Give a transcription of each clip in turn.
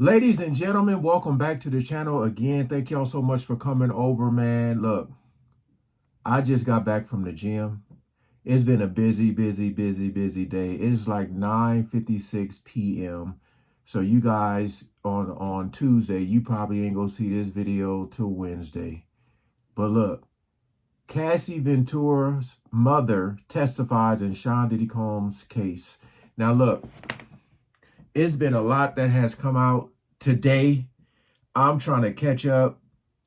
Ladies and gentlemen, welcome back to the channel again. Thank y'all so much for coming over, man. Look, I just got back from the gym. It's been a busy day. It is like 9:56 p.m. So you guys on Tuesday, you probably ain't gonna see this video till Wednesday. But look, Cassie Ventura's mother testifies in Sean Diddy Combs' case. Now look, it's been a lot that has come out today. I'm trying to catch up,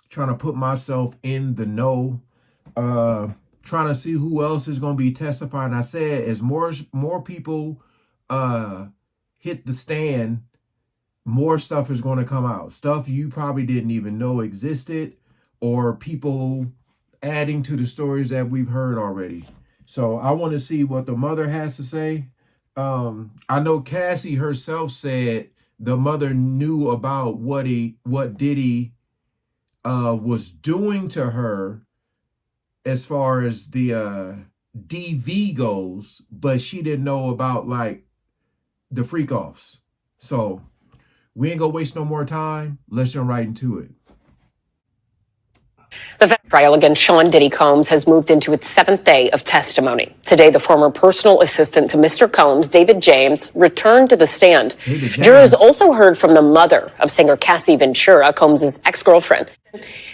trying to put myself in the know, trying to see who else is going to be testifying. I said as more people hit the stand, more stuff is going to come out. Stuff you probably didn't even know existed, or people adding to the stories that we've heard already. So I want to see what the mother has to say. I know Cassie herself said the mother knew about what Diddy was doing to her as far as the DV goes, but she didn't know about like the freak offs. So we ain't gonna waste no more time. Let's jump right into it. The trial against Sean Diddy Combs has moved into its seventh day of testimony. Today, the former personal assistant to Mr. Combs, David James, returned to the stand. Jurors also heard from the mother of singer Cassie Ventura, Combs' ex-girlfriend.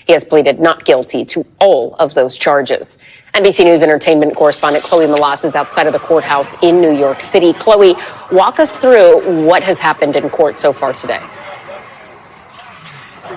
He has pleaded not guilty to all of those charges. NBC News entertainment correspondent Chloe Malas is outside of the courthouse in New York City. Chloe, walk us through what has happened in court so far today.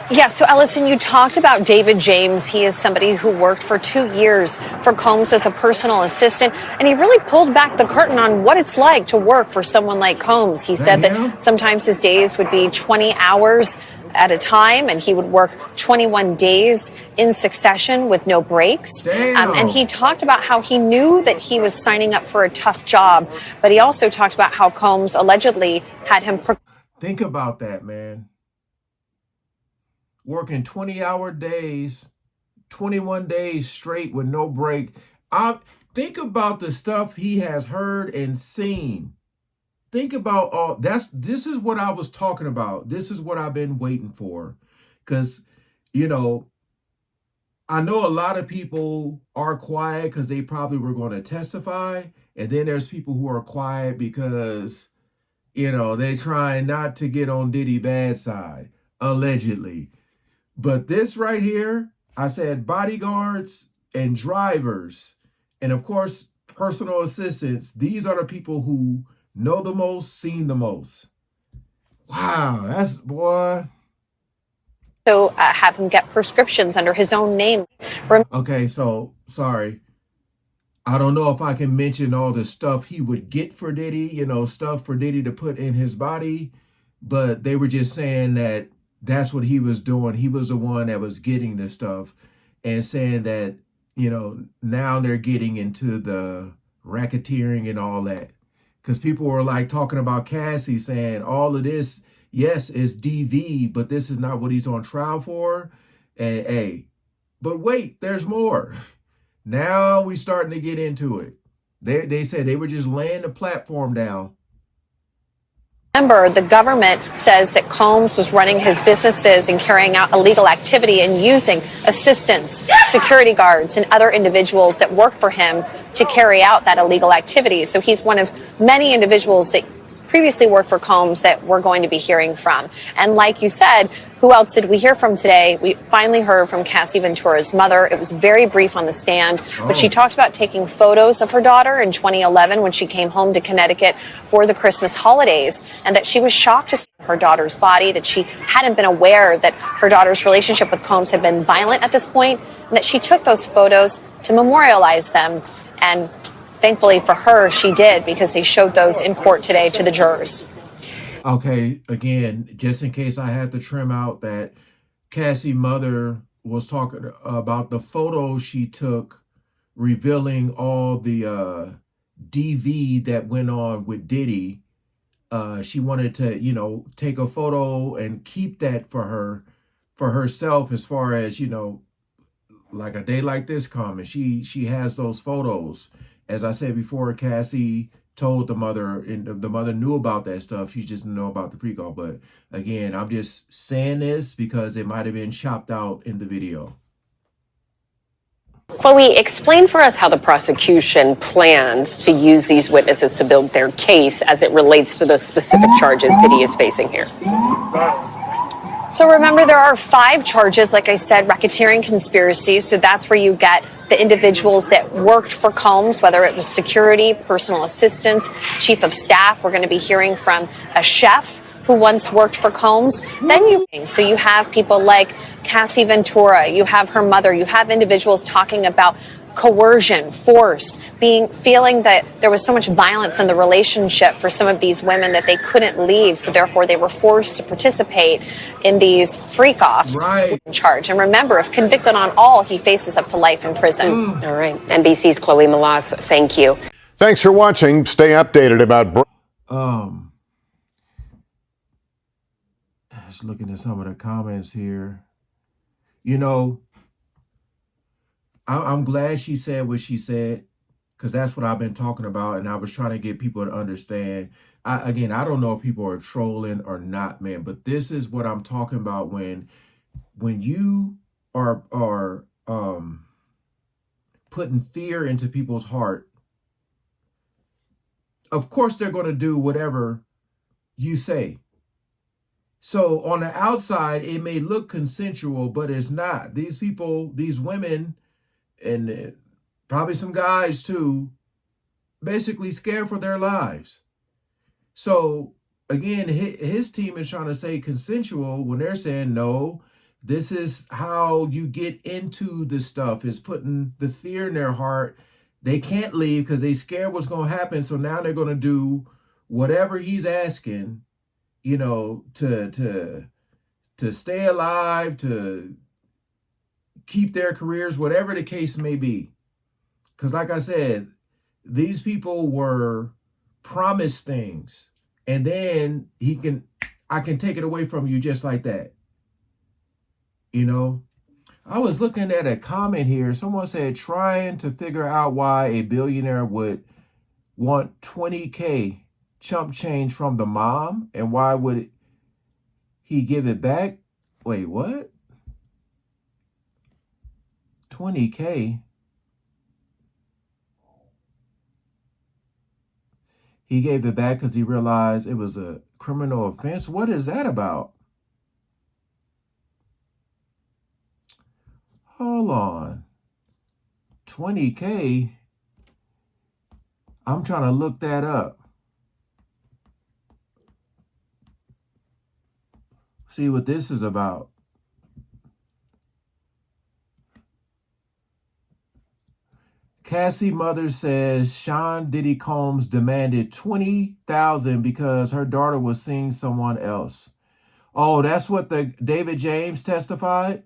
Yeah, so Ellison, you talked about David James. He is somebody who worked for 2 years for Combs as a personal assistant, and he really pulled back the curtain on what it's like to work for someone like Combs. He said that sometimes his days would be 20 hours at a time, and he would work 21 days in succession with no breaks. And he talked about how he knew that he was signing up for a tough job, but he also talked about how Combs allegedly had him. Think about that, man. Working 20-hour days, 21 days straight with no break. Think about the stuff he has heard and seen. Think about all this is what I was talking about. This is what I've been waiting for. Because, you know, I know a lot of people are quiet because they probably were going to testify. And then there's people who are quiet because, you know, they're trying not to get on Diddy bad side, allegedly. But this right here, I said bodyguards and drivers, and of course, personal assistants. These are the people who know the most, seen the most. Wow, that's, boy. So have him get prescriptions under his own name. Okay, so, sorry. I don't know if I can mention all the stuff he would get for Diddy, you know, stuff for Diddy to put in his body, but they were just saying that that's what he was doing. He was the one that was getting this stuff and saying that, you know, now they're getting into the racketeering and all that. Because people were like talking about Cassie saying all of this, yes, is DV, but this is not what he's on trial for. And hey, but wait, there's more. Now we starting to get into it. They said they were just laying the platform down. Remember, the government says that Combs was running his businesses and carrying out illegal activity and using assistants, security guards, and other individuals that work for him to carry out that illegal activity. So he's one of many individuals that previously worked for Combs that we're going to be hearing from. And like you said, who else did we hear from today? We finally heard from Cassie Ventura's mother. It was very brief on the stand, but she talked about taking photos of her daughter in 2011 when she came home to Connecticut for the Christmas holidays, and that she was shocked to see her daughter's body, that she hadn't been aware that her daughter's relationship with Combs had been violent at this point, and that she took those photos to memorialize them. And thankfully for her, she did, because they showed those in court today to the jurors. Okay, again, just in case I had to trim out that Cassie mother was talking about the photo she took revealing all the DV that went on with Diddy. She wanted to, you know, take a photo and keep that for herself, as far as, you know, like a day like this coming. She has those photos. As I said before, Cassie told the mother, and the mother knew about that stuff. She just didn't know about the pre-call. But again, I'm just saying this because it might have been chopped out in the video. Chloe, explain for us how the prosecution plans to use these witnesses to build their case as it relates to the specific charges Diddy is facing here. So remember, there are 5 charges, like I said, racketeering, conspiracy. So that's where you get the individuals that worked for Combs, whether it was security, personal assistants, chief of staff. We're going to be hearing from a chef who once worked for Combs. Then you have people like Cassie Ventura, you have her mother, you have individuals talking about coercion, force, feeling that there was so much violence in the relationship for some of these women that they couldn't leave, so therefore they were forced to participate in these freak-offs. Right. In charge. And remember, if convicted on all, he faces up to life in prison. All right. NBC's Chloe Malas, thank you. Thanks for watching. Stay updated about... Just looking at some of the comments here. You know, I'm glad she said what she said, because that's what I've been talking about, and I was trying to get people to understand. I don't know if people are trolling or not, man, but this is what I'm talking about when you are putting fear into people's heart. Of course, they're going to do whatever you say. So on the outside, it may look consensual, but it's not. These people, these women, and probably some guys too, basically scared for their lives. So again, his team is trying to say consensual when they're saying, no, this is how you get into this stuff, is putting the fear in their heart. They can't leave because they scared what's going to happen. So now they're going to do whatever he's asking, you know, to stay alive, to keep their careers, whatever the case may be. Because like I said, these people were promised things, and then I can take it away from you just like that. You know, I was looking at a comment here. Someone said, trying to figure out why a billionaire would want 20K chump change from the mom, and why would he give it back? Wait, what? 20K? He gave it back because he realized it was a criminal offense. What is that about? Hold on. 20K? I'm trying to look that up. See what this is about. Cassie mother says Sean Diddy Combs demanded $20,000 because her daughter was seeing someone else. Oh, that's what the David James testified?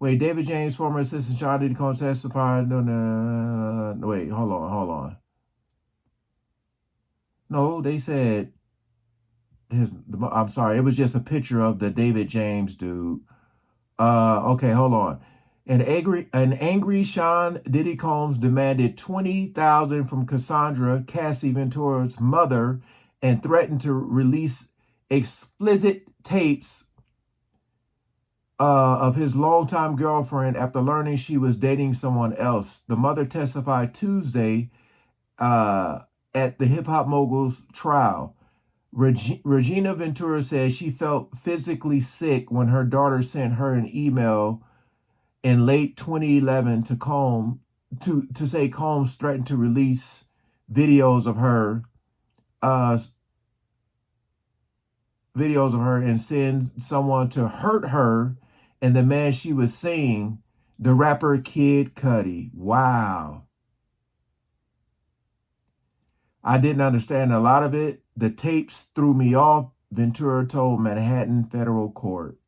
Wait, David James, former assistant Sean Diddy Combs testified. No, wait, hold on. No, they said I'm sorry, it was just a picture of the David James dude. Okay, hold on. An angry Sean Diddy Combs demanded $20,000 from Cassandra, Cassie Ventura's mother, and threatened to release explicit tapes of his longtime girlfriend after learning she was dating someone else. The mother testified Tuesday at the hip-hop mogul's trial. Regina Ventura says she felt physically sick when her daughter sent her an email in late 2011 to say Combs threatened to release videos of her and send someone to hurt her and the man she was seeing, the rapper Kid Cudi. Wow. I didn't understand a lot of it. The tapes threw me off, Ventura told Manhattan Federal Court.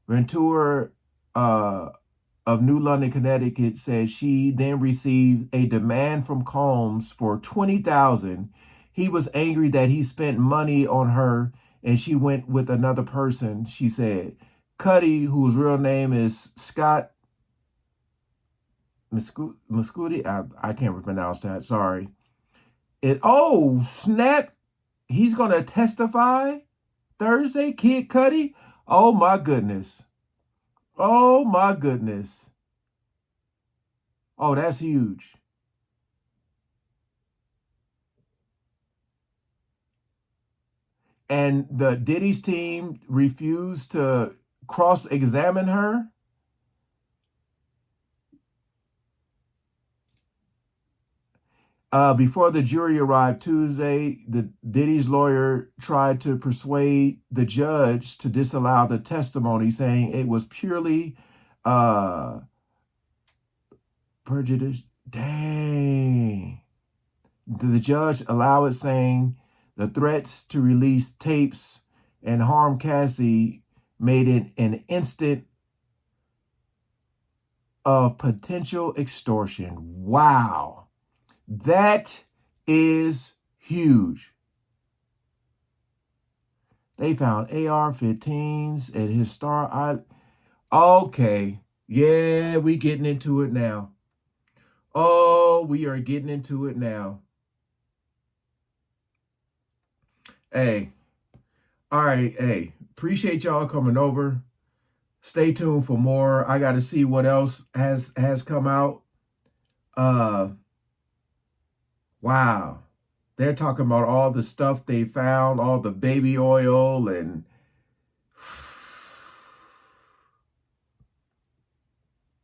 Ventura of New London, Connecticut, said she then received a demand from Combs for $20,000. He was angry that he spent money on her and she went with another person, she said. Cudi, whose real name is Scott Muscudi, I can't pronounce that, sorry. Oh, snap. He's going to testify Thursday, Kid Cudi. Oh, my goodness. Oh, my goodness. Oh, that's huge. And the Diddy's team refused to cross-examine her. Before the jury arrived Tuesday, the Diddy's lawyer tried to persuade the judge to disallow the testimony, saying it was purely prejudice. Dang. The judge allowed it, saying the threats to release tapes and harm Cassie made it an instant of potential extortion. Wow. That is huge. They found AR-15s at his Star. Okay. Yeah, we getting into it now. Oh, we are getting into it now. Hey. All right. Hey, appreciate y'all coming over. Stay tuned for more. I got to see what else has come out. Wow. They're talking about all the stuff they found, all the baby oil, and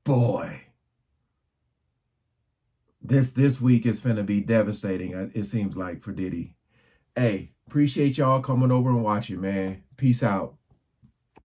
boy, this week is finna be devastating, it seems like, for Diddy. Hey, appreciate y'all coming over and watching, man. Peace out.